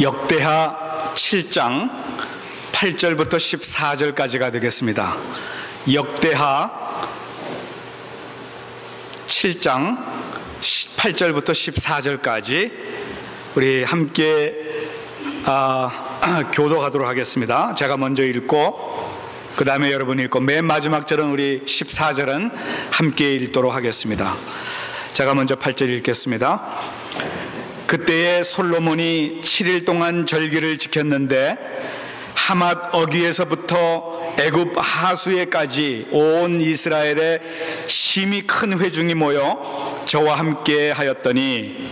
역대하 7장 8절부터 14절까지가 되겠습니다. 역대하 7장 8절부터 14절까지 우리 함께 교도하도록 하겠습니다. 제가 먼저 읽고 그 다음에 여러분이 읽고 맨 마지막 절은 우리 14절은 함께 읽도록 하겠습니다. 제가 먼저 8절 읽겠습니다. 그때에 솔로몬이 7일 동안 절기를 지켰는데 하맛 어귀에서부터 애굽 하수에까지 온 이스라엘에 심히 큰 회중이 모여 저와 함께 하였더니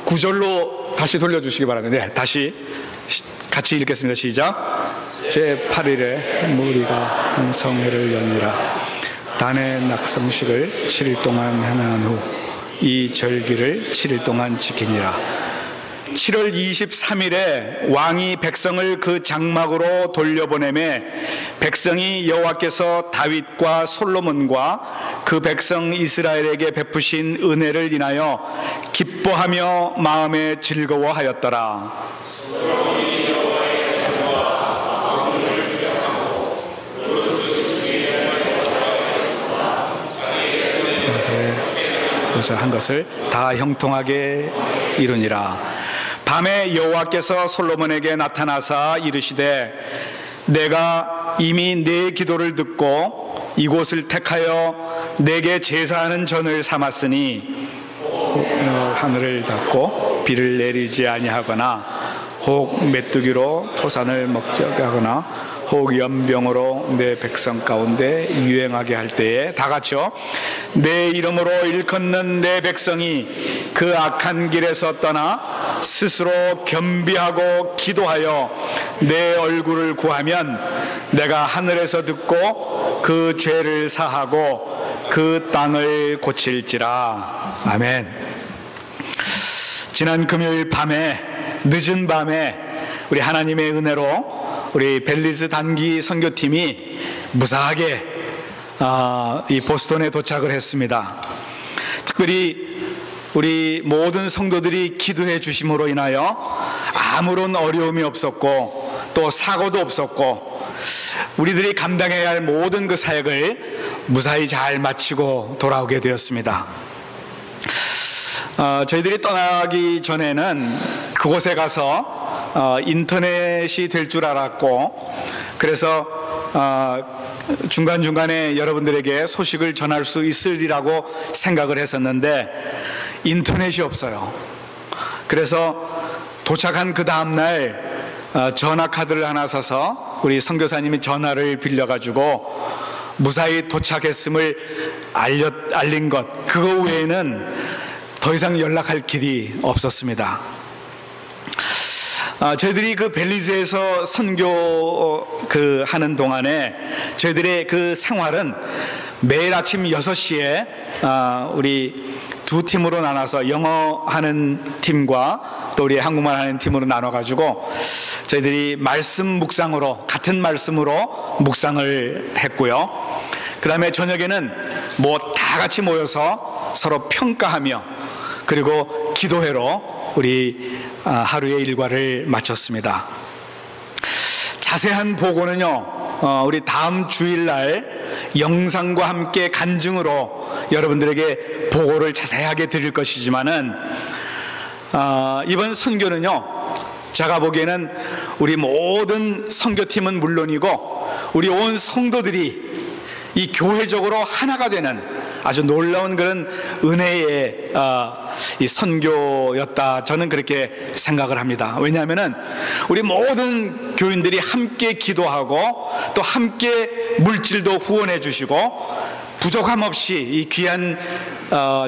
구절로 다시 돌려주시기 바랍니다. 네, 다시 같이 읽겠습니다. 시작. 제8일에 무리가 한 성회를 여니라. 단의 낙성식을 7일 동안 행한 후 이 절기를 7일 동안 지키니라. 7월 23일에 왕이 백성을 그 장막으로 돌려보내매 백성이 여호와께서 다윗과 솔로몬과 그 백성 이스라엘에게 베푸신 은혜를 인하여 기뻐하며 마음에 즐거워하였더라. 한 것을 다 형통하게 이루니라. 밤에 여호와께서 솔로몬에게 나타나사 이르시되 내가 이미 네 기도를 듣고 이곳을 택하여 내게 제사하는 전을 삼았으니 하늘을 닫고 비를 내리지 아니하거나 혹 메뚜기로 토산을 먹게 하거나 혹 연병으로 내 백성 가운데 유행하게 할 때에 다 같이요. 내 이름으로 일컫는 내 백성이 그 악한 길에서 떠나 스스로 겸비하고 기도하여 내 얼굴을 구하면 내가 하늘에서 듣고 그 죄를 사하고 그 땅을 고칠지라. 아멘. 지난 금요일 밤에 늦은 밤에 우리 하나님의 은혜로 우리 벨리즈 단기 선교팀이 무사하게 이 보스턴에 도착을 했습니다. 특별히 우리 모든 성도들이 기도해 주심으로 인하여 아무런 어려움이 없었고 또 사고도 없었고 우리들이 감당해야 할 모든 그 사역을 무사히 잘 마치고 돌아오게 되었습니다. 저희들이 떠나기 전에는 그곳에 가서 인터넷이 될 줄 알았고 그래서 중간중간에 여러분들에게 소식을 전할 수 있으리라고 생각을 했었는데 인터넷이 없어요. 그래서 도착한 그 다음날 전화 카드를 하나 사서 우리 선교사님이 전화를 빌려가지고 무사히 도착했음을 알린 것, 그거 외에는 더 이상 연락할 길이 없었습니다. 저희들이 그 벨리즈에서 선교 하는 동안에 저희들의 그 생활은 매일 아침 6시에 우리 두 팀으로 나눠서 영어 하는 팀과 또 우리 한국말 하는 팀으로 나눠가지고 저희들이 말씀 묵상으로 같은 말씀으로 묵상을 했고요. 그 다음에 저녁에는 뭐 다 같이 모여서 서로 평가하며 그리고 기도회로 우리 하루의 일과를 마쳤습니다. 자세한 보고는요 우리 다음 주일날 영상과 함께 간증으로 여러분들에게 보고를 자세하게 드릴 것이지만은 이번 선교는요 제가 보기에는 우리 모든 선교팀은 물론이고 우리 온 성도들이 이 교회적으로 하나가 되는 아주 놀라운 그런 은혜의 이 선교였다, 저는 그렇게 생각을 합니다. 왜냐하면은 우리 모든 교인들이 함께 기도하고 또 함께 물질도 후원해 주시고 부족함 없이 이 귀한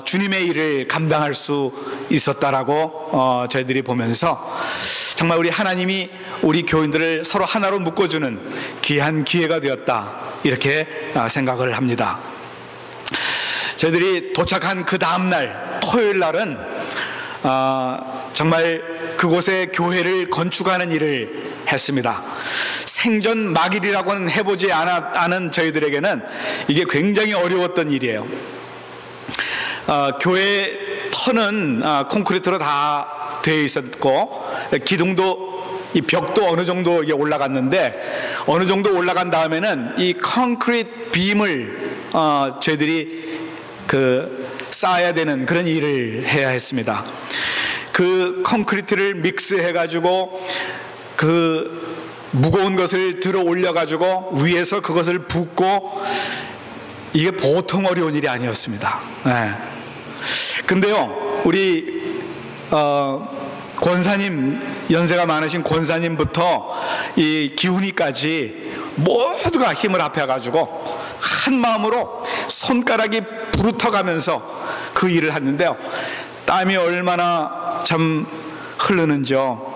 주님의 일을 감당할 수 있었다라고 저희들이 보면서 정말 우리 하나님이 우리 교인들을 서로 하나로 묶어주는 귀한 기회가 되었다, 이렇게 생각을 합니다. 저희들이 도착한 그 다음날 토요일 날은 정말 그곳에 교회를 건축하는 일을 했습니다. 생전 막일이라고는 해보지 않은 저희들에게는 이게 굉장히 어려웠던 일이에요. 교회 터는 콘크리트로 다 되어 있었고, 기둥도 이 벽도 어느 정도 이게 올라갔는데, 어느 정도 올라간 다음에는 이 콘크리트 빔을 저희들이 쌓아야 되는 그런 일을 해야 했습니다. 그 콘크리트를 믹스해가지고 그 무거운 것을 들어 올려가지고 위에서 그것을 붓고, 이게 보통 어려운 일이 아니었습니다. 네. 근데요, 우리 권사님, 연세가 많으신 권사님부터 이 기훈이까지 모두가 힘을 합해가지고 한 마음으로 손가락이 부르터가면서 그 일을 했는데요, 땀이 얼마나 참 흐르는지요.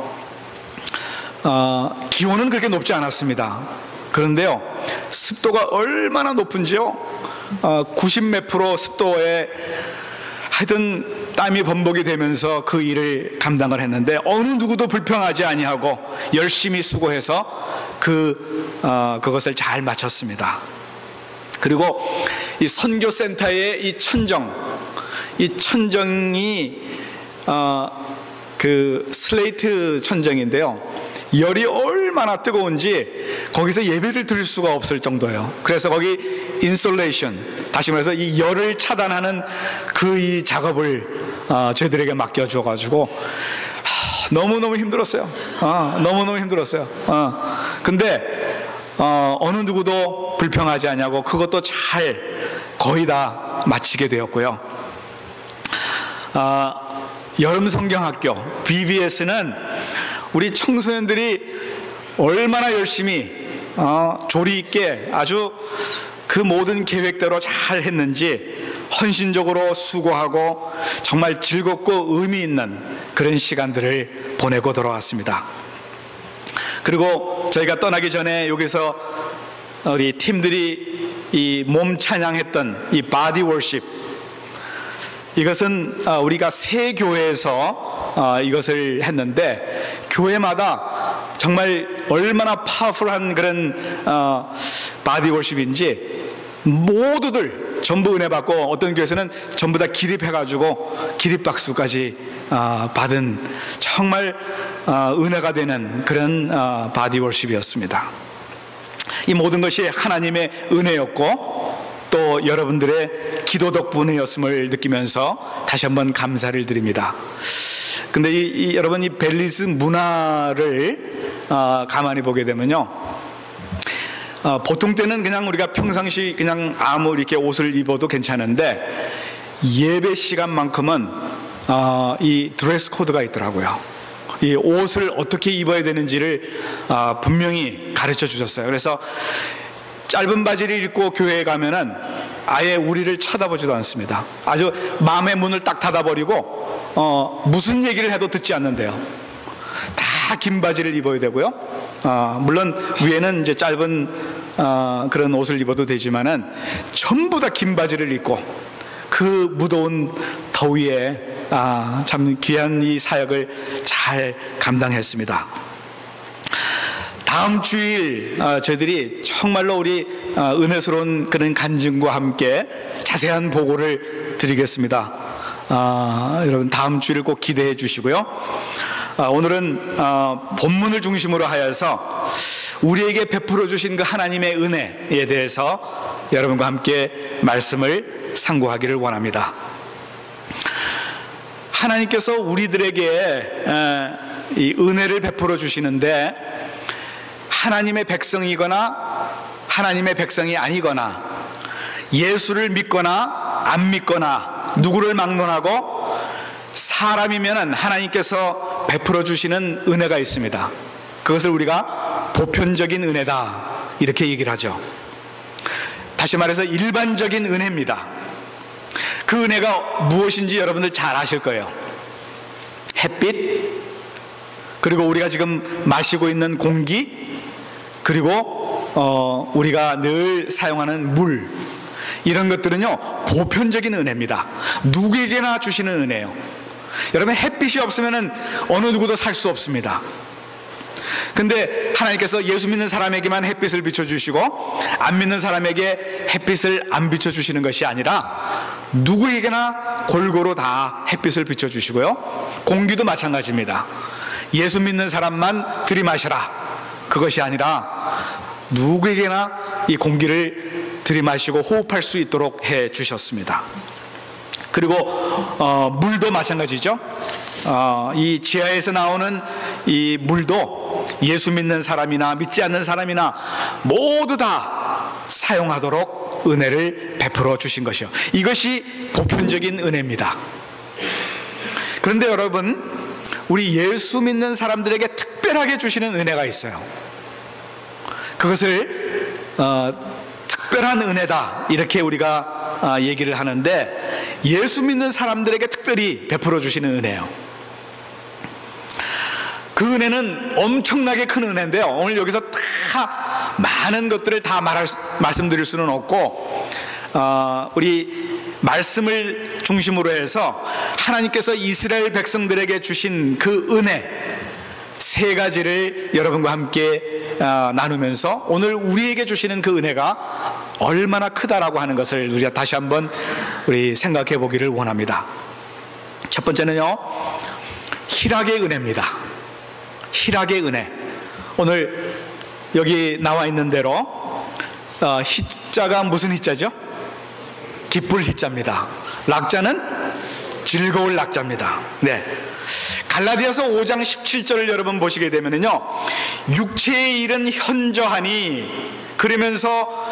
기온은 그렇게 높지 않았습니다. 그런데요, 습도가 얼마나 높은지요. 90몇 프로 습도에 하여튼 땀이 범벅이 되면서 그 일을 감당을 했는데, 어느 누구도 불평하지 아니하고 열심히 수고해서 그것을 잘 마쳤습니다. 그리고 이 선교센터의 이 천정이 그 슬레이트 천정인데요, 열이 얼마나 뜨거운지 거기서 예배를 드릴 수가 없을 정도예요. 그래서 거기 인솔레이션, 다시 말해서 이 열을 차단하는 이 작업을 저희들에게 맡겨줘가지고 너무너무 힘들었어요. 너무너무 힘들었어요. 근데 어느 누구도 불평하지 않냐고 그것도 잘 거의 다 마치게 되었고요. 여름 성경학교 BBS는 우리 청소년들이 얼마나 열심히 조리 있게 아주 그 모든 계획대로 잘 했는지 헌신적으로 수고하고 정말 즐겁고 의미 있는 그런 시간들을 보내고 돌아왔습니다. 그리고 저희가 떠나기 전에 여기서 우리 팀들이 이 몸 찬양했던 이 바디 월십, 이것은 우리가 새 교회에서 이것을 했는데, 교회마다 정말 얼마나 파워풀한 그런 바디 월십인지 모두들 전부 은혜 받고, 어떤 교회에서는 전부 다 기립해가지고 기립박수까지 받은 정말 은혜가 되는 그런 바디 월십이었습니다. 이 모든 것이 하나님의 은혜였고 또 여러분들의 기도 덕분이었음을 느끼면서 다시 한번 감사를 드립니다. 근데 여러분, 이 벨리즈 문화를 가만히 보게 되면요, 보통 때는 그냥 우리가 평상시 그냥 아무 이렇게 옷을 입어도 괜찮은데, 예배 시간만큼은 이 드레스 코드가 있더라고요. 이 옷을 어떻게 입어야 되는지를 분명히 가르쳐 주셨어요. 그래서 짧은 바지를 입고 교회에 가면은 아예 우리를 쳐다보지도 않습니다. 아주 마음의 문을 딱 닫아버리고 무슨 얘기를 해도 듣지 않는데요. 다 긴 바지를 입어야 되고요. 물론 위에는 이제 짧은 그런 옷을 입어도 되지만은 전부 다 긴 바지를 입고 그 무더운 더위에 참 귀한 이 사역을 잘 감당했습니다. 다음 주일 저희들이 정말로 우리 은혜스러운 그런 간증과 함께 자세한 보고를 드리겠습니다. 여러분 다음 주일 꼭 기대해 주시고요. 오늘은 본문을 중심으로 하여서 우리에게 베풀어 주신 그 하나님의 은혜에 대해서 여러분과 함께 말씀을 상고하기를 원합니다. 하나님께서 우리들에게 이 은혜를 베풀어 주시는데, 하나님의 백성이거나 하나님의 백성이 아니거나, 예수를 믿거나 안 믿거나, 누구를 막론하고 사람이면은 하나님께서 베풀어 주시는 은혜가 있습니다. 그것을 우리가 보편적인 은혜다 이렇게 얘기를 하죠. 다시 말해서 일반적인 은혜입니다. 그 은혜가 무엇인지 여러분들 잘 아실 거예요. 햇빛, 그리고 우리가 지금 마시고 있는 공기, 그리고 우리가 늘 사용하는 물, 이런 것들은요 보편적인 은혜입니다. 누구에게나 주시는 은혜예요. 여러분, 햇빛이 없으면 어느 누구도 살 수 없습니다. 근데 하나님께서 예수 믿는 사람에게만 햇빛을 비춰주시고 안 믿는 사람에게 햇빛을 안 비춰주시는 것이 아니라 누구에게나 골고루 다 햇빛을 비춰주시고요, 공기도 마찬가지입니다. 예수 믿는 사람만 들이마셔라, 그것이 아니라 누구에게나 이 공기를 들이마시고 호흡할 수 있도록 해 주셨습니다. 그리고 물도 마찬가지죠. 이 지하에서 나오는 이 물도 예수 믿는 사람이나 믿지 않는 사람이나 모두 다 사용하도록 은혜를 베풀어 주신 것이요, 이것이 보편적인 은혜입니다. 그런데 여러분, 우리 예수 믿는 사람들에게 특별하게 주시는 은혜가 있어요. 그것을 특별한 은혜다, 이렇게 우리가 얘기를 하는데, 예수 믿는 사람들에게 특별히 베풀어 주시는 은혜예요. 그 은혜는 엄청나게 큰 은혜인데요, 오늘 여기서 다 많은 것들을 다 말씀드릴 수는 없고, 우리 말씀을 중심으로 해서 하나님께서 이스라엘 백성들에게 주신 그 은혜 세 가지를 여러분과 함께 나누면서 오늘 우리에게 주시는 그 은혜가 얼마나 크다라고 하는 것을 우리가 다시 한번 우리 생각해 보기를 원합니다. 첫 번째는요, 희락의 은혜입니다. 희락의 은혜. 오늘 여기 나와 있는 대로 희자가 무슨 희자죠? 기쁠 희자입니다. 락자는 즐거울 락자입니다. 네. 갈라디아서 5장 17절을 여러분 보시게 되면요, 육체의 일은 현저하니, 그러면서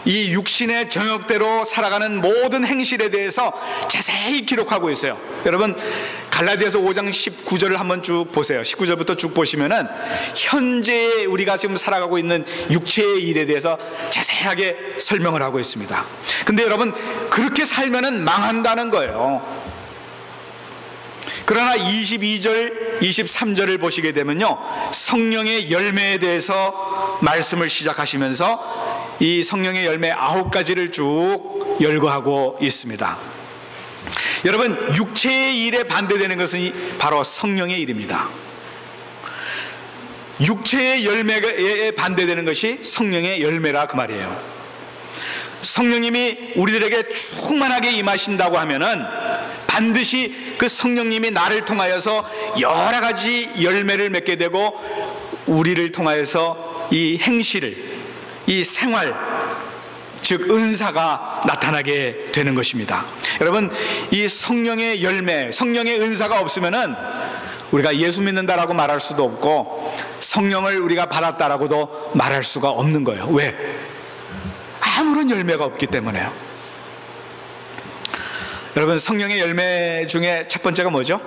이 육신의 정욕대로 살아가는 모든 행실에 대해서 자세히 기록하고 있어요. 여러분 갈라디아서 5장 19절을 한번 쭉 보세요. 19절부터 쭉 보시면은 현재 우리가 지금 살아가고 있는 육체의 일에 대해서 자세하게 설명을 하고 있습니다. 근데 여러분, 그렇게 살면은 망한다는 거예요. 그러나 22절, 23절을 보시게 되면요, 성령의 열매에 대해서 말씀을 시작하시면서 이 성령의 열매 9가지를 쭉 열거하고 있습니다. 여러분, 육체의 일에 반대되는 것은 바로 성령의 일입니다. 육체의 열매에 반대되는 것이 성령의 열매라, 그 말이에요. 성령님이 우리들에게 충만하게 임하신다고 하면은 반드시 그 성령님이 나를 통하여서 여러 가지 열매를 맺게 되고, 우리를 통하여서 이 행실을, 이 생활, 즉 은사가 나타나게 되는 것입니다. 여러분, 이 성령의 열매, 성령의 은사가 없으면은 우리가 예수 믿는다라고 말할 수도 없고 성령을 우리가 받았다라고도 말할 수가 없는 거예요. 왜? 아무런 열매가 없기 때문에요. 여러분, 성령의 열매 중에 첫 번째가 뭐죠?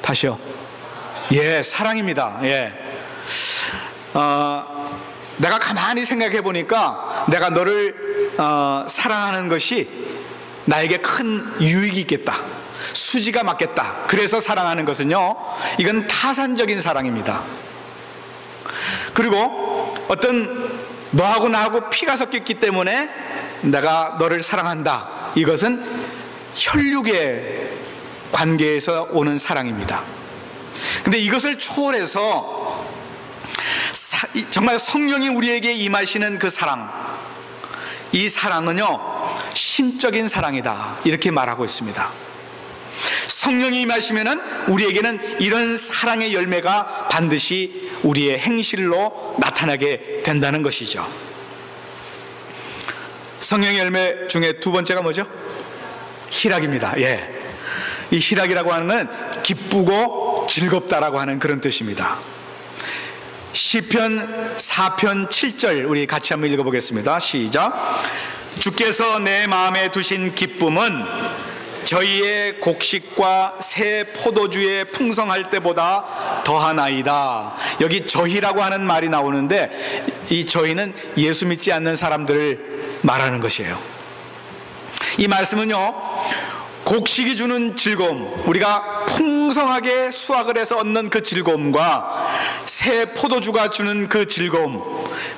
다시요. 예, 사랑입니다. 예. 내가 가만히 생각해 보니까 내가 너를 사랑하는 것이 나에게 큰 유익이 있겠다, 수지가 맞겠다, 그래서 사랑하는 것은요, 이건 타산적인 사랑입니다. 그리고 어떤 너하고 나하고 피가 섞였기 때문에 내가 너를 사랑한다, 이것은 혈육의 관계에서 오는 사랑입니다. 근데 이것을 초월해서 정말 성령이 우리에게 임하시는 그 사랑, 이 사랑은요 신적인 사랑이다, 이렇게 말하고 있습니다. 성령이 임하시면은 우리에게는 이런 사랑의 열매가 반드시 우리의 행실로 나타나게 된다는 것이죠. 성령의 열매 중에 두 번째가 뭐죠? 희락입니다. 예. 이 희락이라고 하는 건 기쁘고 즐겁다라고 하는 그런 뜻입니다. 시편 4편 7절 우리 같이 한번 읽어보겠습니다. 시작. 주께서 내 마음에 두신 기쁨은 저희의 곡식과 새 포도주의 풍성할 때보다 더하나이다. 여기 저희라고 하는 말이 나오는데, 이 저희는 예수 믿지 않는 사람들을 말하는 것이에요. 이 말씀은요, 곡식이 주는 즐거움, 우리가 풍성하게 수확을 해서 얻는 그 즐거움과 새 포도주가 주는 그 즐거움,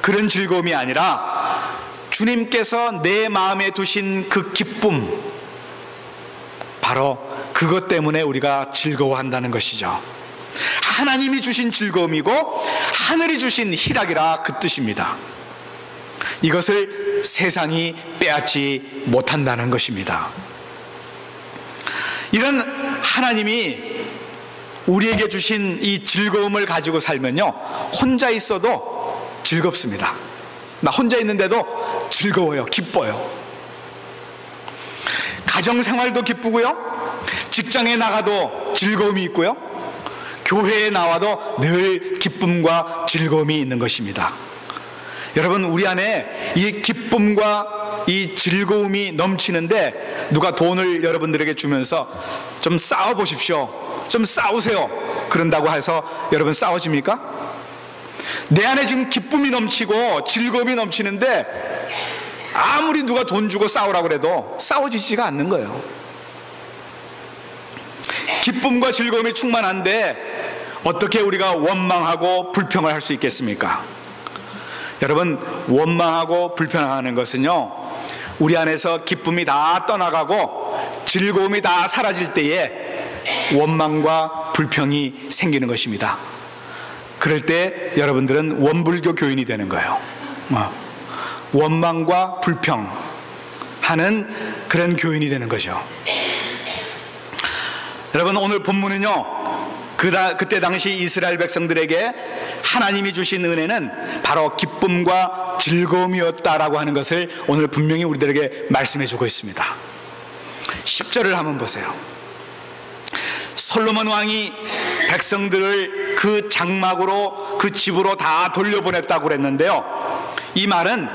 그런 즐거움이 아니라 주님께서 내 마음에 두신 그 기쁨, 바로 그것 때문에 우리가 즐거워한다는 것이죠. 하나님이 주신 즐거움이고 하늘이 주신 희락이라 그 뜻입니다. 이것을 세상이 빼앗지 못한다는 것입니다. 이런 하나님이 우리에게 주신 이 즐거움을 가지고 살면요, 혼자 있어도 즐겁습니다. 나 혼자 있는데도 즐거워요. 기뻐요. 가정생활도 기쁘고요, 직장에 나가도 즐거움이 있고요, 교회에 나와도 늘 기쁨과 즐거움이 있는 것입니다. 여러분, 우리 안에 이 기쁨과 이 즐거움이 넘치는데 누가 돈을 여러분들에게 주면서 좀 싸워보십시오, 좀 싸우세요, 그런다고 해서 여러분 싸워집니까? 내 안에 지금 기쁨이 넘치고 즐거움이 넘치는데 아무리 누가 돈 주고 싸우라고 해도 싸워지지가 않는 거예요. 기쁨과 즐거움이 충만한데 어떻게 우리가 원망하고 불평을 할 수 있겠습니까? 여러분, 원망하고 불평하는 것은요, 우리 안에서 기쁨이 다 떠나가고 즐거움이 다 사라질 때에 원망과 불평이 생기는 것입니다. 그럴 때 여러분들은 원불교 교인이 되는 거예요. 원망과 불평하는 그런 교인이 되는 거죠. 여러분, 오늘 본문은요, 그때 당시 이스라엘 백성들에게 하나님이 주신 은혜는 바로 기쁨과 즐거움이었다라고 하는 것을 오늘 분명히 우리들에게 말씀해 주고 있습니다. 10절을 한번 보세요. 솔로몬 왕이 백성들을 그 장막으로, 그 집으로 다 돌려보냈다고 그랬는데요, 이 말은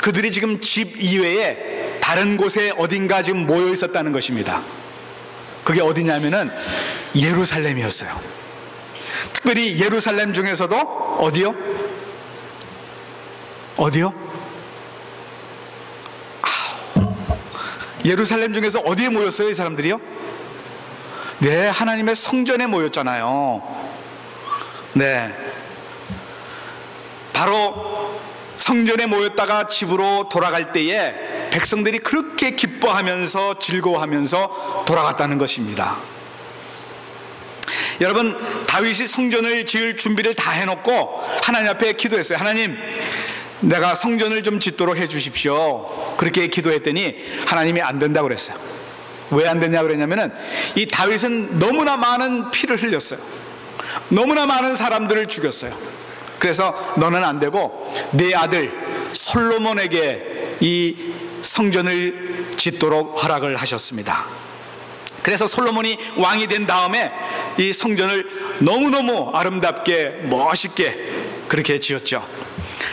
그들이 지금 집 이외에 다른 곳에 어딘가 지금 모여 있었다는 것입니다. 그게 어디냐면은 예루살렘이었어요. 특별히 예루살렘 중에서도 어디요? 어디요? 예루살렘 중에서 어디에 모였어요, 이 사람들이요? 네, 하나님의 성전에 모였잖아요. 네, 바로 성전에 모였다가 집으로 돌아갈 때에 백성들이 그렇게 기뻐하면서 즐거워하면서 돌아갔다는 것입니다. 여러분, 다윗이 성전을 지을 준비를 다 해놓고 하나님 앞에 기도했어요. 하나님, 내가 성전을 좀 짓도록 해 주십시오. 그렇게 기도했더니 하나님이 안 된다고 그랬어요. 왜 안 됐냐고 그랬냐면은 이 다윗은 너무나 많은 피를 흘렸어요. 너무나 많은 사람들을 죽였어요. 그래서 너는 안 되고 네 아들 솔로몬에게 이 성전을 짓도록 허락을 하셨습니다. 그래서 솔로몬이 왕이 된 다음에 이 성전을 너무너무 아름답게 멋있게 그렇게 지었죠.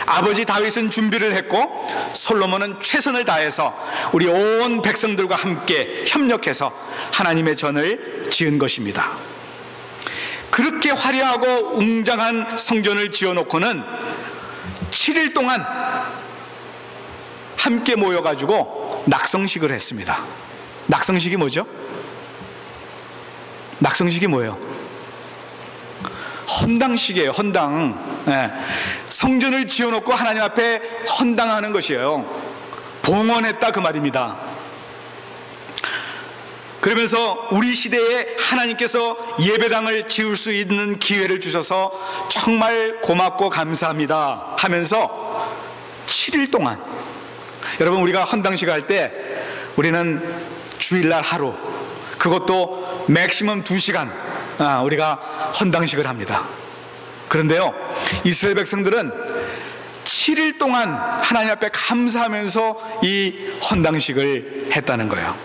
아버지 다윗은 준비를 했고 솔로몬은 최선을 다해서 우리 온 백성들과 함께 협력해서 하나님의 전을 지은 것입니다. 그렇게 화려하고 웅장한 성전을 지어놓고는 7일 동안 함께 모여가지고 낙성식을 했습니다. 낙성식이 뭐죠? 낙성식이 뭐예요? 헌당식이에요. 헌당. 네. 성전을 지어놓고 하나님 앞에 헌당하는 것이에요. 봉헌했다 그 말입니다. 그러면서 우리 시대에 하나님께서 예배당을 지을 수 있는 기회를 주셔서 정말 고맙고 감사합니다 하면서 7일 동안, 여러분, 우리가 헌당식 할 때 우리는 주일날 하루, 그것도 맥시멈 2시간 우리가 헌당식을 합니다. 그런데요, 이스라엘 백성들은 7일 동안 하나님 앞에 감사하면서 이 헌당식을 했다는 거예요.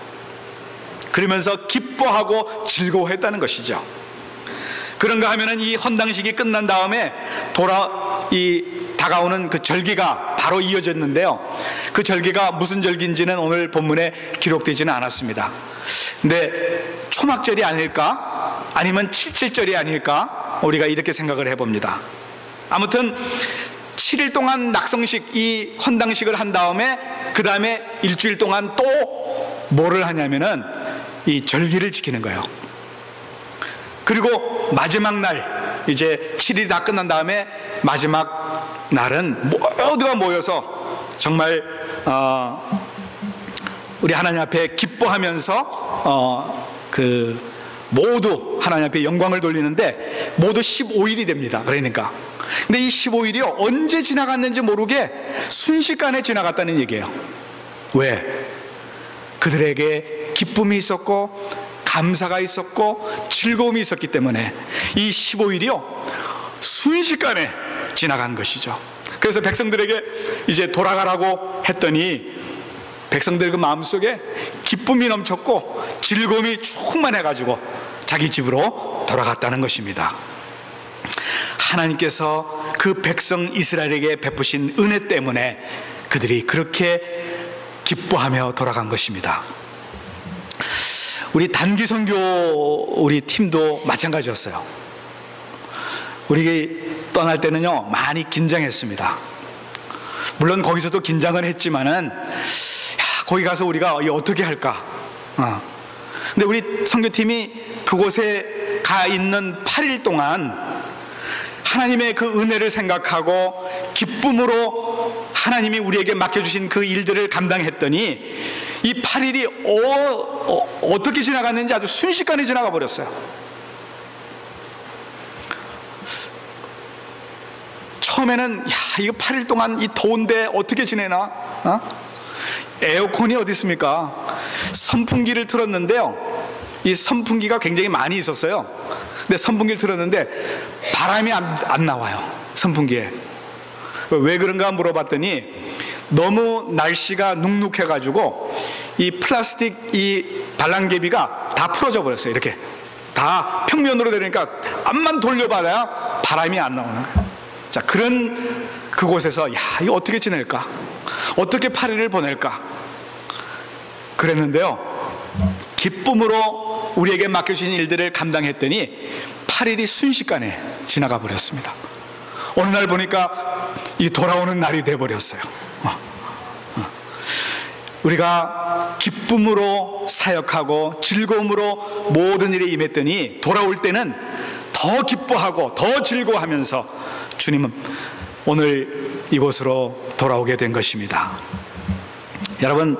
그러면서 기뻐하고 즐거워했다는 것이죠. 그런가 하면은 이 헌당식이 끝난 다음에 다가오는 그 절기가 바로 이어졌는데요, 그 절기가 무슨 절기인지는 오늘 본문에 기록되지는 않았습니다. 근데 초막절이 아닐까? 아니면 칠칠절이 아닐까? 우리가 이렇게 생각을 해봅니다. 아무튼 7일 동안 낙성식, 이 헌당식을 한 다음에 그 다음에 일주일 동안 또 뭐를 하냐면은 이 절기를 지키는 거예요. 그리고 마지막 날, 이제 7일이 다 끝난 다음에 마지막 날은 모두가 모여서 정말 우리 하나님 앞에 기뻐하면서 모두 하나님 앞에 영광을 돌리는데 모두 15일이 됩니다. 그러니까. 근데 이 15일이요, 언제 지나갔는지 모르게 순식간에 지나갔다는 얘기예요. 왜? 그들에게 기쁨이 있었고 감사가 있었고 즐거움이 있었기 때문에 이 15일이요 순식간에 지나간 것이죠. 그래서 백성들에게 이제 돌아가라고 했더니 백성들 그 마음속에 기쁨이 넘쳤고 즐거움이 충만해가지고 자기 집으로 돌아갔다는 것입니다. 하나님께서 그 백성 이스라엘에게 베푸신 은혜 때문에 그들이 그렇게 기뻐하며 돌아간 것입니다. 우리 단기 선교 우리 팀도 마찬가지였어요. 우리 떠날 때는요 많이 긴장했습니다. 물론 거기서도 긴장을 했지만은 거기 가서 우리가 어떻게 할까? 근데 우리 선교팀이 그곳에 가 있는 8일 동안 하나님의 그 은혜를 생각하고 기쁨으로 하나님이 우리에게 맡겨주신 그 일들을 감당했더니 이 8일이 어떻게 지나갔는지 아주 순식간에 지나가 버렸어요. 처음에는 이거 8일 동안 이 더운데 어떻게 지내나? 에어컨이 어디 있습니까? 선풍기를 틀었는데요, 이 선풍기가 굉장히 많이 있었어요. 근데 선풍기를 틀었는데 바람이 안 나와요. 선풍기에. 왜 그런가 물어봤더니 너무 날씨가 눅눅해가지고 이 플라스틱 이 발랑개비가 다 풀어져 버렸어요. 이렇게 다 평면으로 되니까 앞만 돌려봐야 바람이 안 나오는 거예요. 자, 그런 그곳에서 이거 어떻게 지낼까? 어떻게 8일을 보낼까? 그랬는데요, 기쁨으로 우리에게 맡겨주신 일들을 감당했더니 8일이 순식간에 지나가 버렸습니다. 어느 날 보니까 이 돌아오는 날이 돼버렸어요. 우리가 기쁨으로 사역하고 즐거움으로 모든 일에 임했더니 돌아올 때는 더 기뻐하고 더 즐거워하면서 주님은 오늘 이곳으로 돌아오게 된 것입니다. 여러분,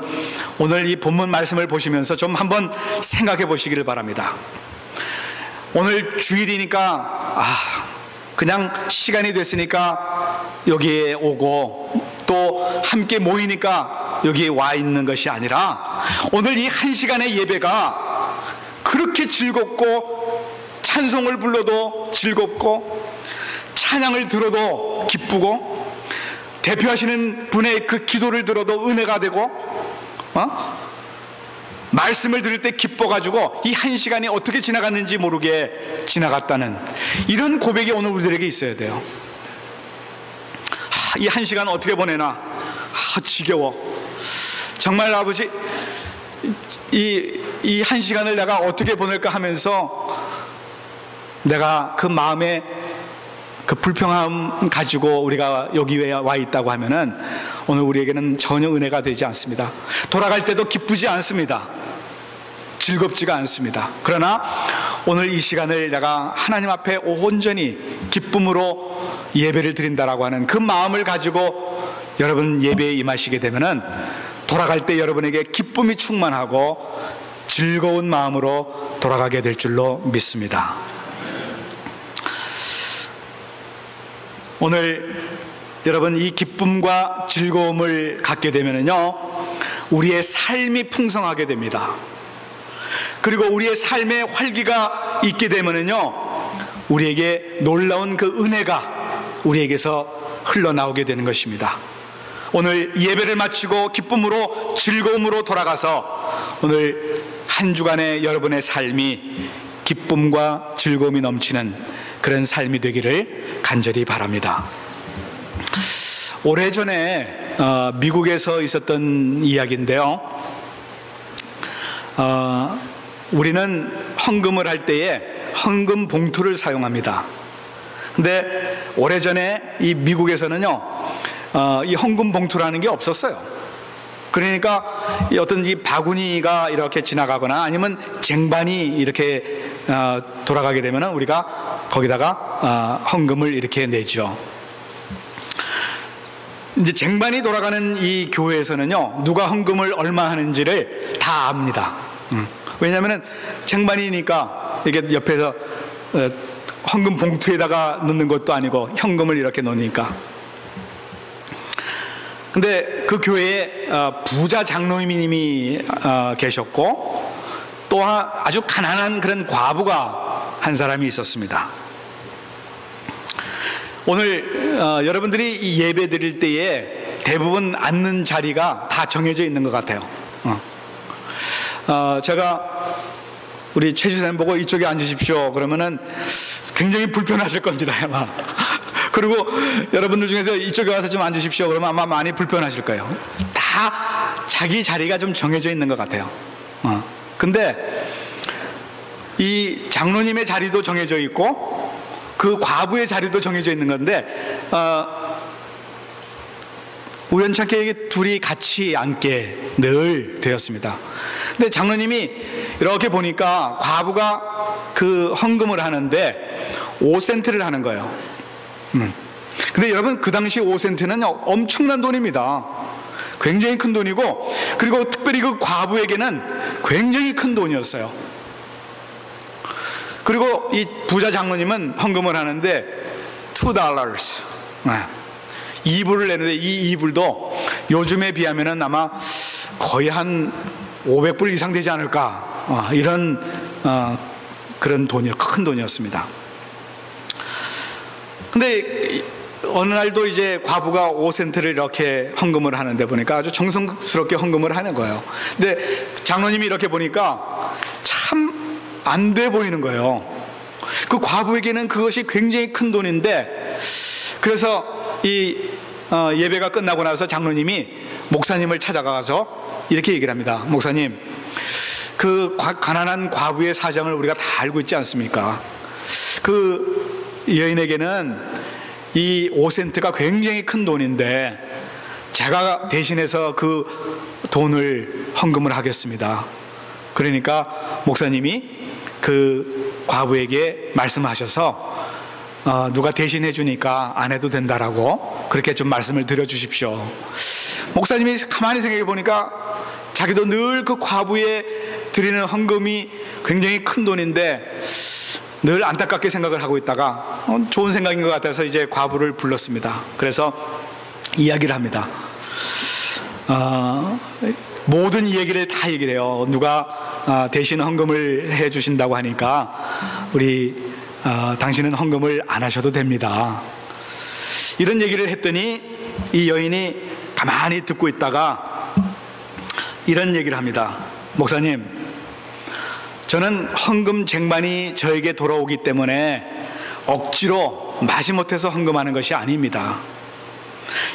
오늘 이 본문 말씀을 보시면서 좀 한번 생각해 보시기를 바랍니다. 오늘 주일이니까 그냥 시간이 됐으니까 여기에 오고 또 함께 모이니까 여기에 와 있는 것이 아니라 오늘 이 1시간의 예배가 그렇게 즐겁고 찬송을 불러도 즐겁고 찬양을 들어도 기쁘고 대표하시는 분의 그 기도를 들어도 은혜가 되고 말씀을 들을 때 기뻐가지고 이 1시간이 어떻게 지나갔는지 모르게 지나갔다는 이런 고백이 오늘 우리들에게 있어야 돼요. 이 1시간 어떻게 보내나? 지겨워. 정말 아버지, 이 1시간을 내가 어떻게 보낼까 하면서 내가 그 마음에 그 불평함 가지고 우리가 여기에 와 있다고 하면은 오늘 우리에게는 전혀 은혜가 되지 않습니다. 돌아갈 때도 기쁘지 않습니다. 즐겁지가 않습니다. 그러나 오늘 이 시간을 내가 하나님 앞에 온전히 기쁨으로 예배를 드린다라고 하는 그 마음을 가지고 여러분 예배에 임하시게 되면은 돌아갈 때 여러분에게 기쁨이 충만하고 즐거운 마음으로 돌아가게 될 줄로 믿습니다. 오늘 여러분 이 기쁨과 즐거움을 갖게 되면은요, 우리의 삶이 풍성하게 됩니다. 그리고 우리의 삶에 활기가 있게 되면은요, 우리에게 놀라운 그 은혜가 우리에게서 흘러나오게 되는 것입니다. 오늘 예배를 마치고 기쁨으로 즐거움으로 돌아가서 오늘 한 주간의 여러분의 삶이 기쁨과 즐거움이 넘치는 그런 삶이 되기를 간절히 바랍니다. 오래전에 미국에서 있었던 이야기인데요, 우리는 헌금을 할 때에 헌금 봉투를 사용합니다. 근데 오래전에 이 미국에서는요, 이 헌금 봉투라는 게 없었어요. 그러니까 어떤 이 바구니가 이렇게 지나가거나 아니면 쟁반이 이렇게 돌아가게 되면 우리가 거기다가 헌금을 이렇게 내죠. 이제 쟁반이 돌아가는 이 교회에서는요, 누가 헌금을 얼마 하는지를 다 압니다. 왜냐하면 쟁반이니까 이게 옆에서 헌금 봉투에다가 넣는 것도 아니고 현금을 이렇게 놓으니까. 근데 그 교회에 부자 장로님이 계셨고 또 아주 가난한 그런 과부가 한 사람이 있었습니다. 오늘 여러분들이 이 예배 드릴 때에 대부분 앉는 자리가 다 정해져 있는 것 같아요. 제가 우리 최 지사님 보고 이쪽에 앉으십시오 그러면은 굉장히 불편하실 겁니다 아마. 그리고 여러분들 중에서 이쪽에 와서 좀 앉으십시오 그러면 아마 많이 불편하실 거예요. 다 자기 자리가 좀 정해져 있는 것 같아요. 근데 이 장로님의 자리도 정해져 있고 그 과부의 자리도 정해져 있는 건데 우연찮게 이게 둘이 같이 앉게 늘 되었습니다. 근데 장로님이 이렇게 보니까 과부가 그 헌금을 하는데 5센트를 하는 거예요. 근데 여러분 그 당시 5센트는 엄청난 돈입니다. 굉장히 큰 돈이고 그리고 특별히 그 과부에게는 굉장히 큰 돈이었어요. 그리고 이 부자 장로님은 헌금을 하는데 $2 2불을 내는데 이 이불도 요즘에 비하면은 아마 거의 한 500불 이상 되지 않을까 이런 그런 큰 돈이었습니다. 근데 어느 날도 이제 과부가 5센트를 이렇게 헌금을 하는데 보니까 아주 정성스럽게 헌금을 하는 거예요. 근데 장로님이 이렇게 보니까 참 안 돼 보이는 거예요. 그 과부에게는 그것이 굉장히 큰 돈인데 그래서 이 예배가 끝나고 나서 장로님이 목사님을 찾아가서 이렇게 얘기를 합니다. 목사님, 그 가난한 과부의 사정을 우리가 다 알고 있지 않습니까? 그 여인에게는 이 5센트가 굉장히 큰 돈인데 제가 대신해서 그 돈을 헌금을 하겠습니다. 그러니까 목사님이 그 과부에게 말씀하셔서 누가 대신해 주니까 안 해도 된다라고 그렇게 좀 말씀을 드려주십시오. 목사님이 가만히 생각해 보니까 자기도 늘 그 과부에 드리는 헌금이 굉장히 큰 돈인데 늘 안타깝게 생각을 하고 있다가 좋은 생각인 것 같아서 이제 과부를 불렀습니다. 그래서 이야기를 합니다. 모든 얘기를 다 얘기를 해요. 누가 대신 헌금을 해 주신다고 하니까 우리 당신은 헌금을 안 하셔도 됩니다. 이런 얘기를 했더니 이 여인이 가만히 듣고 있다가 이런 얘기를 합니다. 목사님, 저는 헌금 쟁반이 저에게 돌아오기 때문에 억지로 마지못해서 헌금하는 것이 아닙니다.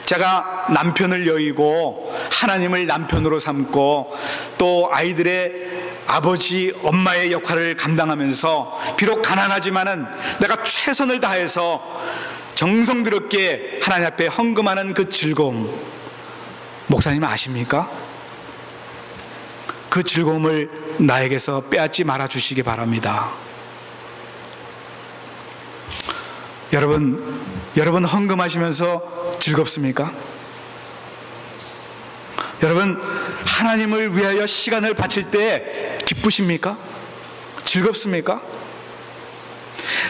제가 남편을 여의고 하나님을 남편으로 삼고 또 아이들의 아버지, 엄마의 역할을 감당하면서 비록 가난하지만은 내가 최선을 다해서 정성스럽게 하나님 앞에 헌금하는 그 즐거움, 목사님 아십니까? 그 즐거움을 나에게서 빼앗지 말아 주시기 바랍니다. 여러분 헌금하시면서 즐겁습니까? 여러분 하나님을 위하여 시간을 바칠 때 기쁘십니까? 즐겁습니까?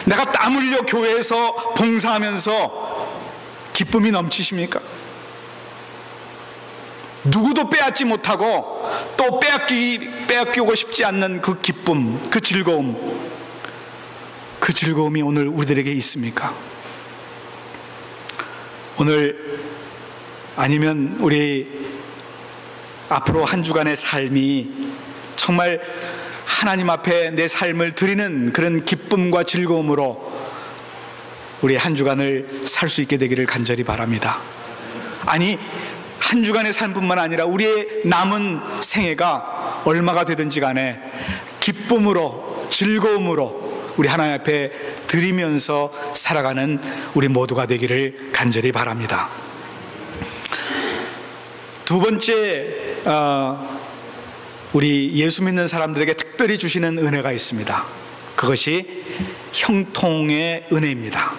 내가 땀 흘려 교회에서 봉사하면서 기쁨이 넘치십니까? 누구도 빼앗지 못하고 또 빼앗기고 싶지 않는 그 기쁨, 그 즐거움이 오늘 우리들에게 있습니까? 오늘 아니면 우리 앞으로 한 주간의 삶이 정말 하나님 앞에 내 삶을 드리는 그런 기쁨과 즐거움으로 우리 한 주간을 살 수 있게 되기를 간절히 바랍니다. 아니 한 주간의 삶뿐만 아니라 우리의 남은 생애가 얼마가 되든지 간에 기쁨으로 즐거움으로 우리 하나님 앞에 드리면서 살아가는 우리 모두가 되기를 간절히 바랍니다. 두 번째, 우리 예수 믿는 사람들에게 특별히 주시는 은혜가 있습니다. 그것이 형통의 은혜입니다.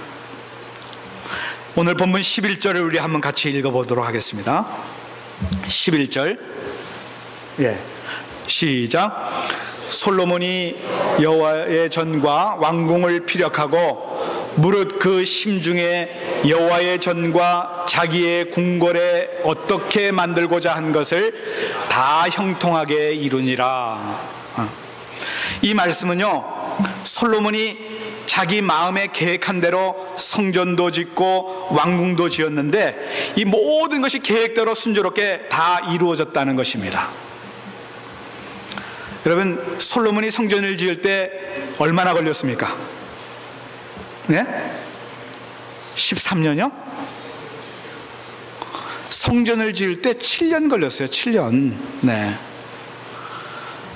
오늘 본문 11절을 우리 한번 같이 읽어보도록 하겠습니다. 11절, 시작. 솔로몬이 여호와의 전과 왕궁을 피력하고 무릇 그 심중에 여호와의 전과 자기의 궁궐에 어떻게 만들고자 한 것을 다 형통하게 이루니라. 이 말씀은요, 솔로몬이 자기 마음에 계획한 대로 성전도 짓고 왕궁도 지었는데 이 모든 것이 계획대로 순조롭게 다 이루어졌다는 것입니다. 여러분, 솔로몬이 성전을 지을 때 얼마나 걸렸습니까? 네? 13년이요? 성전을 지을 때 7년 걸렸어요. 7년. 네.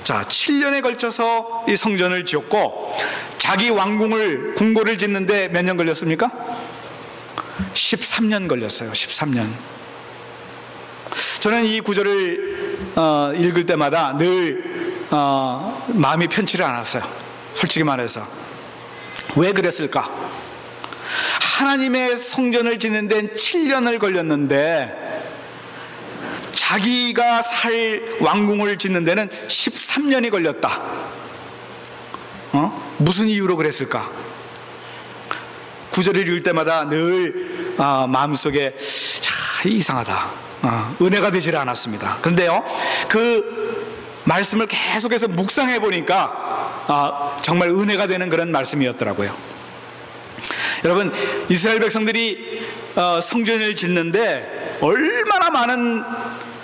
자, 7년에 걸쳐서 이 성전을 지었고, 자기 왕궁을, 궁궐을 짓는데 몇 년 걸렸습니까? 13년 걸렸어요. 13년. 저는 이 구절을 읽을 때마다 늘 마음이 편치를 않았어요. 솔직히 말해서. 왜 그랬을까? 하나님의 성전을 짓는 데는 7년을 걸렸는데 자기가 살 왕궁을 짓는 데는 13년이 걸렸다. 무슨 이유로 그랬을까? 구절을 읽을 때마다 늘 마음속에 이상하다, 은혜가 되질 않았습니다. 그런데요, 그 말씀을 계속해서 묵상해 보니까 정말 은혜가 되는 그런 말씀이었더라고요. 여러분, 이스라엘 백성들이 성전을 짓는데 얼마나 많은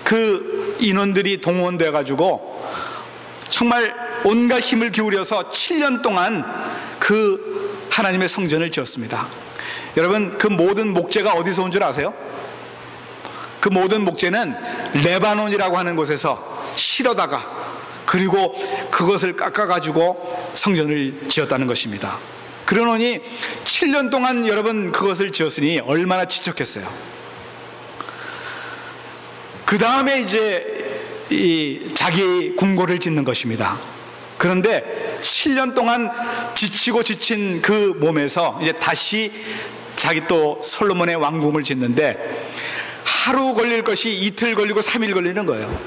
그 인원들이 동원돼 가지고 정말 온갖 힘을 기울여서 7년 동안 그 하나님의 성전을 지었습니다. 여러분, 그 모든 목재가 어디서 온 줄 아세요? 그 모든 목재는 레바논이라고 하는 곳에서 실어다가, 그리고 그것을 깎아가지고 성전을 지었다는 것입니다. 그러노니 7년 동안 여러분 그것을 지었으니 얼마나 지쳤겠어요. 그 다음에 이제 자기 궁궐을 짓는 것입니다. 그런데 7년 동안 지치고 지친 그 몸에서 이제 다시 자기 또 솔로몬의 왕궁을 짓는데 하루 걸릴 것이 이틀 걸리고 3일 걸리는 거예요.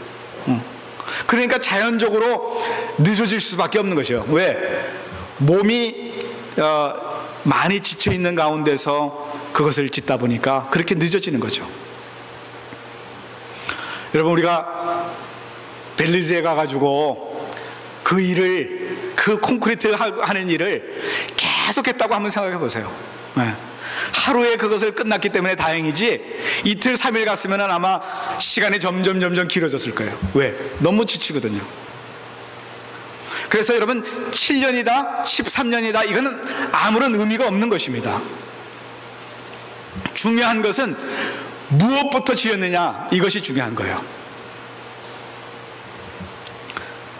그러니까 자연적으로 늦어질 수밖에 없는 것이에요. 왜? 몸이 많이 지쳐있는 가운데서 그것을 짓다 보니까 그렇게 늦어지는 거죠. 여러분, 우리가 벨리즈에 가가지고 그 일을, 그 콘크리트 하는 일을 계속했다고 한번 생각해 보세요. 네. 하루에 그것을 끝났기 때문에 다행이지 이틀 3일 갔으면 아마 시간이 점점 길어졌을 거예요. 왜? 너무 지치거든요. 그래서 여러분, 7년이다 13년이다 이거는 아무런 의미가 없는 것입니다. 중요한 것은 무엇부터 지었느냐, 이것이 중요한 거예요.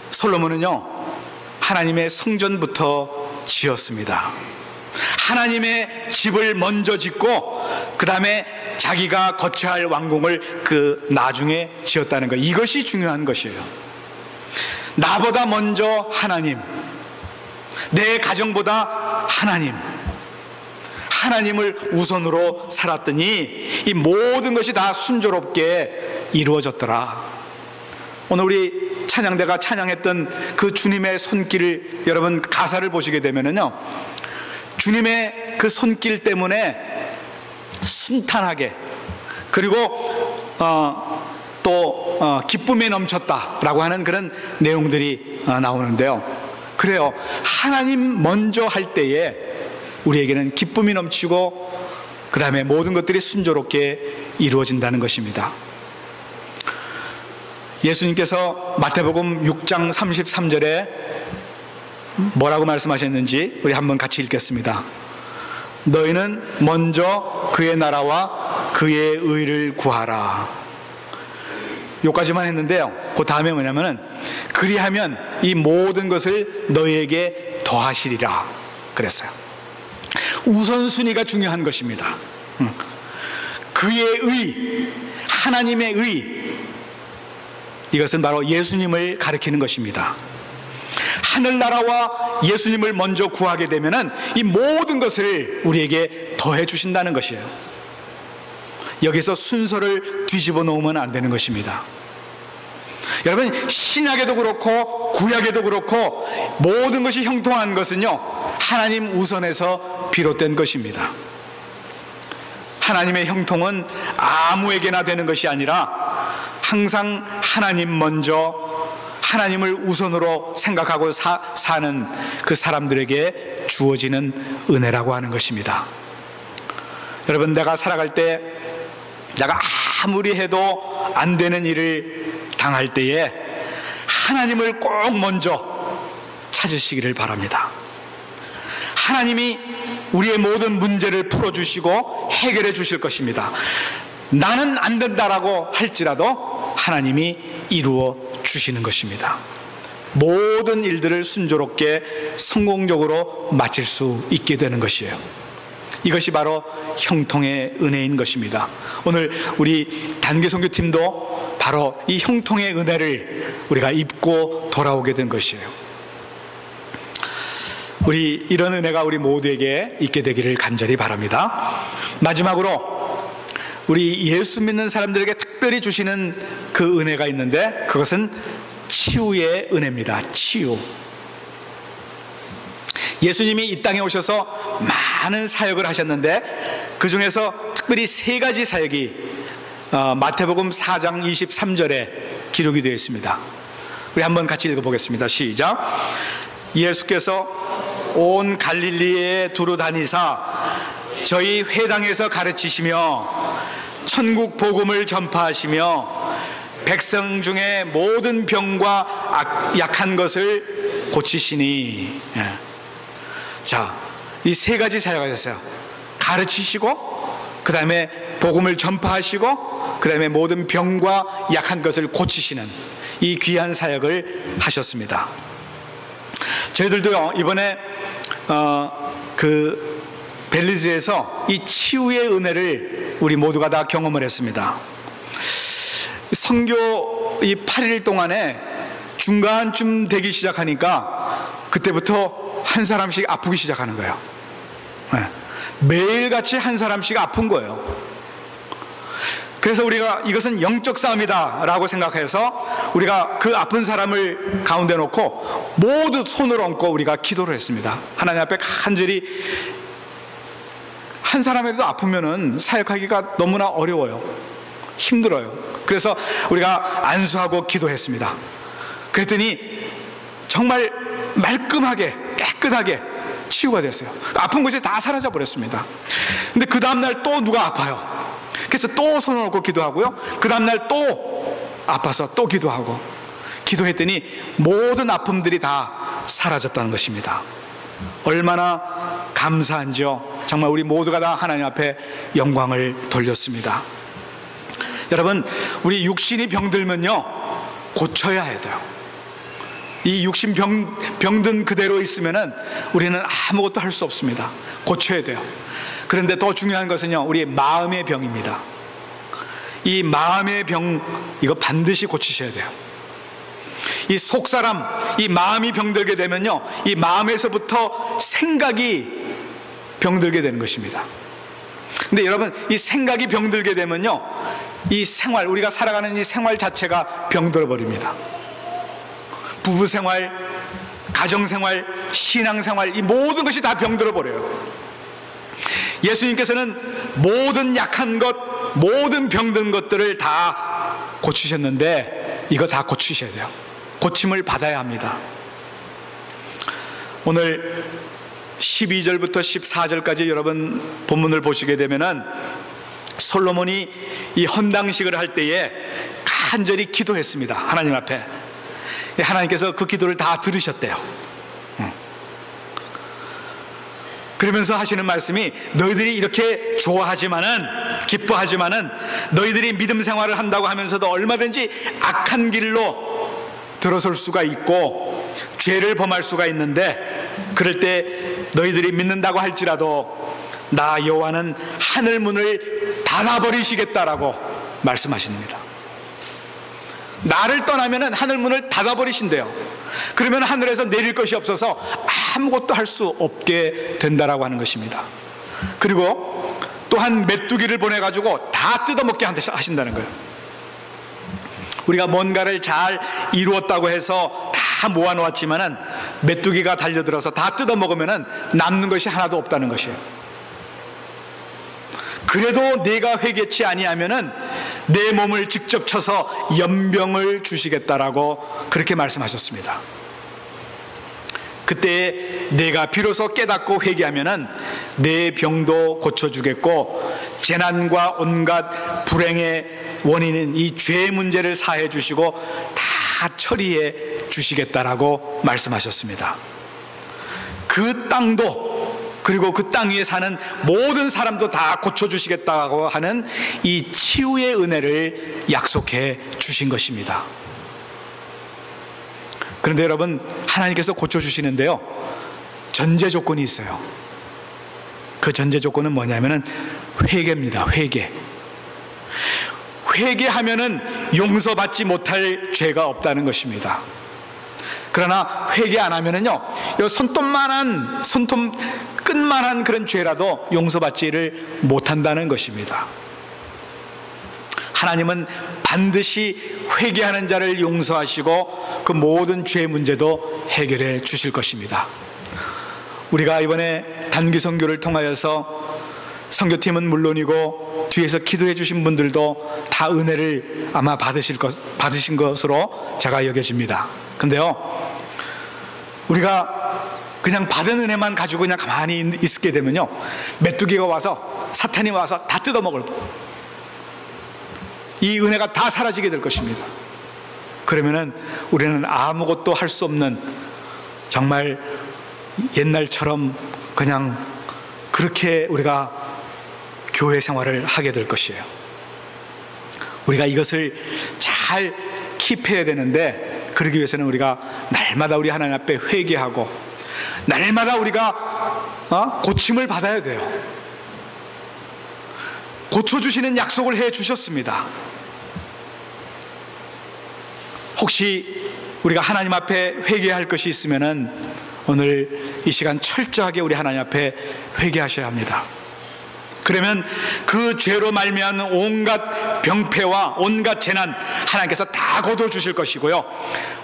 솔로몬은요, 하나님의 성전부터 지었습니다. 하나님의 집을 먼저 짓고 그 다음에 자기가 거처할 할 왕궁을 그 나중에 지었다는 것, 이것이 중요한 것이에요. 나보다 먼저 하나님, 내 가정보다 하나님, 하나님을 우선으로 살았더니 이 모든 것이 다 순조롭게 이루어졌더라. 오늘 우리 찬양대가 찬양했던 그 주님의 손길을, 여러분 가사를 보시게 되면은요, 주님의 그 손길 때문에 순탄하게, 그리고 또 기쁨이 넘쳤다라고 하는 그런 내용들이 나오는데요. 그래요, 하나님 먼저 할 때에 우리에게는 기쁨이 넘치고 그 다음에 모든 것들이 순조롭게 이루어진다는 것입니다. 예수님께서 마태복음 6장 33절에 뭐라고 말씀하셨는지 우리 한번 같이 읽겠습니다. 너희는 먼저 그의 나라와 그의 의를 구하라. 여기까지만 했는데요, 그 다음에 뭐냐면은 그리하면 이 모든 것을 너희에게 더하시리라 그랬어요. 우선순위가 중요한 것입니다. 그의 의, 하나님의 의, 이것은 바로 예수님을 가리키는 것입니다. 하늘나라와 예수님을 먼저 구하게 되면은 이 모든 것을 우리에게 더해 주신다는 것이에요. 여기서 순서를 뒤집어 놓으면 안 되는 것입니다. 여러분, 신약에도 그렇고 구약에도 그렇고 모든 것이 형통한 것은요, 하나님 우선에서 비롯된 것입니다. 하나님의 형통은 아무에게나 되는 것이 아니라 항상 하나님 먼저, 하나님을 우선으로 생각하고 사는 그 사람들에게 주어지는 은혜라고 하는 것입니다. 여러분, 내가 살아갈 때 내가 아무리 해도 안 되는 일을 당할 때에 하나님을 꼭 먼저 찾으시기를 바랍니다. 하나님이 우리의 모든 문제를 풀어주시고 해결해 주실 것입니다. 나는 안 된다라고 할지라도 하나님이 이루어 주시는 것입니다. 모든 일들을 순조롭게 성공적으로 마칠 수 있게 되는 것이에요. 이것이 바로 형통의 은혜인 것입니다. 오늘 우리 단기선교팀도 바로 이 형통의 은혜를 우리가 입고 돌아오게 된 것이에요. 우리 이런 은혜가 우리 모두에게 있게 되기를 간절히 바랍니다. 마지막으로 우리 예수 믿는 사람들에게 특별히 주시는 그 은혜가 있는데, 그것은 치유의 은혜입니다. 치유. 예수님이 이 땅에 오셔서 많은 사역을 하셨는데 그 중에서 특별히 세 가지 사역이 마태복음 4장 23절에 기록이 되어 있습니다. 우리 한번 같이 읽어보겠습니다. 시작. 예수께서 온 갈릴리에 두루 다니사 저희 회당에서 가르치시며 천국 복음을 전파하시며 백성 중에 모든 병과 약한 것을 고치시니. 자, 이 세 가지 사역하셨어요. 가르치시고, 그 다음에 복음을 전파하시고, 그 다음에 모든 병과 약한 것을 고치시는 이 귀한 사역을 하셨습니다. 저희들도요, 이번에 그 벨리즈에서 이 치유의 은혜를 우리 모두가 다 경험을 했습니다. 선교 이 8일 동안에 중간쯤 되기 시작하니까 그때부터 한 사람씩 아프기 시작하는 거예요. 매일같이 한 사람씩 아픈 거예요. 그래서 우리가 이것은 영적 싸움이다 라고 생각해서 우리가 그 아픈 사람을 가운데 놓고 모두 손을 얹고 우리가 기도를 했습니다. 하나님 앞에 간절히. 한 사람이라도 아프면은 사역하기가 너무나 어려워요. 힘들어요. 그래서 우리가 안수하고 기도했습니다. 그랬더니 정말 말끔하게 깨끗하게 치유가 됐어요. 아픈 것이 다 사라져 버렸습니다. 근데 그 다음날 또 누가 아파요. 그래서 또 손을 얹고 기도하고요, 그 다음날 또 아파서 또 기도하고, 기도했더니 모든 아픔들이 다 사라졌다는 것입니다. 얼마나 감사한지요. 정말 우리 모두가 다 하나님 앞에 영광을 돌렸습니다. 여러분, 우리 육신이 병들면요 고쳐야 돼요. 이 육신 병든 그대로 있으면은 우리는 아무것도 할 수 없습니다. 고쳐야 돼요. 그런데 더 중요한 것은요, 우리의 마음의 병입니다. 이 마음의 병, 이거 반드시 고치셔야 돼요. 이 속사람, 이 마음이 병들게 되면요, 이 마음에서부터 생각이 병들게 되는 것입니다. 근데 여러분, 이 생각이 병들게 되면요, 이 생활, 우리가 살아가는 이 생활 자체가 병들어 버립니다. 부부생활, 가정생활, 신앙생활, 이 모든 것이 다 병들어 버려요. 예수님께서는 모든 약한 것, 모든 병든 것들을 다 고치셨는데 이거 다 고치셔야 돼요. 고침을 받아야 합니다. 오늘 12절부터 14절까지 여러분 본문을 보시게 되면은 솔로몬이 이 헌당식을 할 때에 간절히 기도했습니다. 하나님 앞에. 하나님께서 그 기도를 다 들으셨대요. 그러면서 하시는 말씀이, 너희들이 이렇게 좋아하지만은, 기뻐하지만은 너희들이 믿음 생활을 한다고 하면서도 얼마든지 악한 길로 들어설 수가 있고 죄를 범할 수가 있는데, 그럴 때 너희들이 믿는다고 할지라도 나 여호와는 하늘 문을 닫아버리시겠다라고 말씀하십니다. 나를 떠나면은 하늘 문을 닫아버리신대요. 그러면 하늘에서 내릴 것이 없어서 아무것도 할 수 없게 된다라고 하는 것입니다. 그리고 또한 메뚜기를 보내가지고 다 뜯어먹게 하신다는 거예요. 우리가 뭔가를 잘 이루었다고 해서 다 다 모아놓았지만은 메뚜기가 달려들어서 다 뜯어먹으면은 남는 것이 하나도 없다는 것이에요. 그래도 내가 회개치 아니하면은 내 몸을 직접 쳐서 연병을 주시겠다라고 그렇게 말씀하셨습니다. 그때 내가 비로소 깨닫고 회개하면은 내 병도 고쳐주겠고 재난과 온갖 불행의 원인인 이 죄의 문제를 사해 주시고 다 처리해 주시겠다라고 말씀하셨습니다. 그 땅도 그리고 그 땅 위에 사는 모든 사람도 다 고쳐주시겠다고 하는 이 치유의 은혜를 약속해 주신 것입니다. 그런데 여러분, 하나님께서 고쳐주시는데요, 전제 조건이 있어요. 그 전제 조건은 뭐냐면은 회개입니다. 회개하면은 용서받지 못할 죄가 없다는 것입니다. 그러나 회개 안 하면은요, 손톱 끝만한 그런 죄라도 용서받지를 못한다는 것입니다. 하나님은 반드시 회개하는 자를 용서하시고 그 모든 죄 문제도 해결해 주실 것입니다. 우리가 이번에 단기 선교를 통하여서 선교팀은 물론이고 뒤에서 기도해 주신 분들도 다 은혜를 아마 받으신 것으로 제가 여겨집니다. 근데요, 우리가 그냥 받은 은혜만 가지고 그냥 가만히 있게 되면요, 메뚜기가 와서, 사탄이 와서 다 뜯어먹을, 이 은혜가 다 사라지게 될 것입니다. 그러면은 우리는 아무것도 할 수 없는, 정말 옛날처럼 그냥 그렇게 우리가 교회 생활을 하게 될 것이에요. 우리가 이것을 잘 킵해야 되는데, 그러기 위해서는 우리가 날마다 우리 하나님 앞에 회개하고 날마다 우리가 고침을 받아야 돼요. 고쳐주시는 약속을 해 주셨습니다. 혹시 우리가 하나님 앞에 회개할 것이 있으면은 오늘 이 시간 철저하게 우리 하나님 앞에 회개하셔야 합니다. 그러면 그 죄로 말미암은 온갖 병폐와 온갖 재난 하나님께서 다 거둬 주실 것이고요,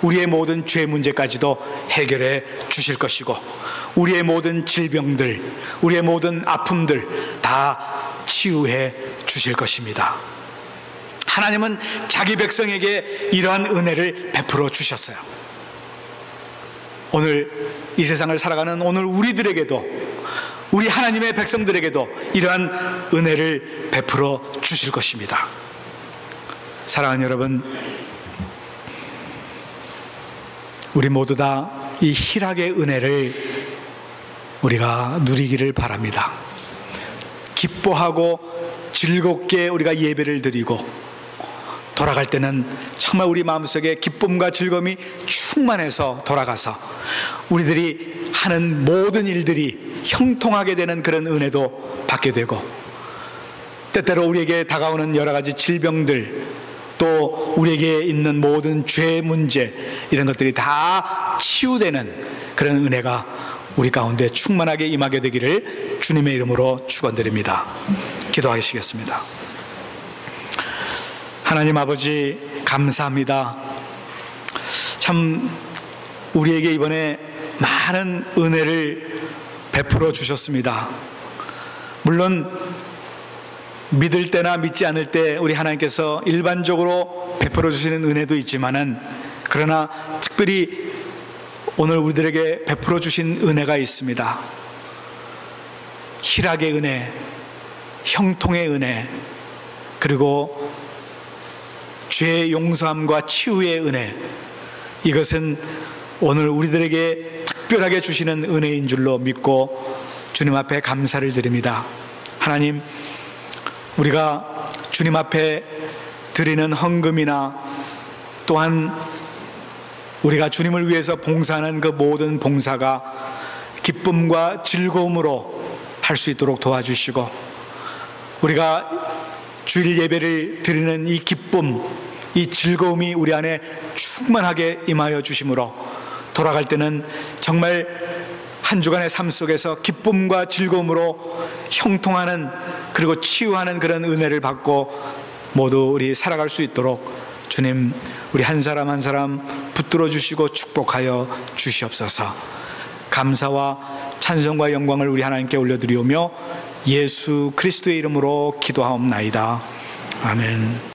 우리의 모든 죄 문제까지도 해결해 주실 것이고, 우리의 모든 질병들, 우리의 모든 아픔들 다 치유해 주실 것입니다. 하나님은 자기 백성에게 이러한 은혜를 베풀어 주셨어요. 오늘 이 세상을 살아가는 오늘 우리들에게도, 우리 하나님의 백성들에게도 이러한 은혜를 베풀어 주실 것입니다. 사랑하는 여러분, 우리 모두 다 이 희락의 은혜를 우리가 누리기를 바랍니다. 기뻐하고 즐겁게 우리가 예배를 드리고 돌아갈 때는 정말 우리 마음속에 기쁨과 즐거움이 충만해서 돌아가서 우리들이 하는 모든 일들이 형통하게 되는 그런 은혜도 받게 되고, 때때로 우리에게 다가오는 여러 가지 질병들, 또 우리에게 있는 모든 죄 문제, 이런 것들이 다 치유되는 그런 은혜가 우리 가운데 충만하게 임하게 되기를 주님의 이름으로 축원드립니다. 기도하시겠습니다. 하나님 아버지, 감사합니다. 참 우리에게 이번에 많은 은혜를 베풀어 주셨습니다. 물론 믿을 때나 믿지 않을 때 우리 하나님께서 일반적으로 베풀어 주시는 은혜도 있지만은, 그러나 특별히 오늘 우리들에게 베풀어 주신 은혜가 있습니다. 희락의 은혜, 형통의 은혜, 그리고 죄의 용서함과 치유의 은혜, 이것은 오늘 우리들에게 특별하게 주시는 은혜인 줄로 믿고 주님 앞에 감사를 드립니다. 하나님, 우리가 주님 앞에 드리는 헌금이나 또한 우리가 주님을 위해서 봉사하는 그 모든 봉사가 기쁨과 즐거움으로 할 수 있도록 도와주시고, 우리가 주일 예배를 드리는 이 기쁨, 이 즐거움이 우리 안에 충만하게 임하여 주심으로 돌아갈 때는 정말 한 주간의 삶 속에서 기쁨과 즐거움으로 형통하는, 그리고 치유하는 그런 은혜를 받고 모두 우리 살아갈 수 있도록 주님, 우리 한 사람 한 사람 붙들어 주시고 축복하여 주시옵소서. 감사와 찬송과 영광을 우리 하나님께 올려드리오며 예수 그리스도의 이름으로 기도하옵나이다. 아멘.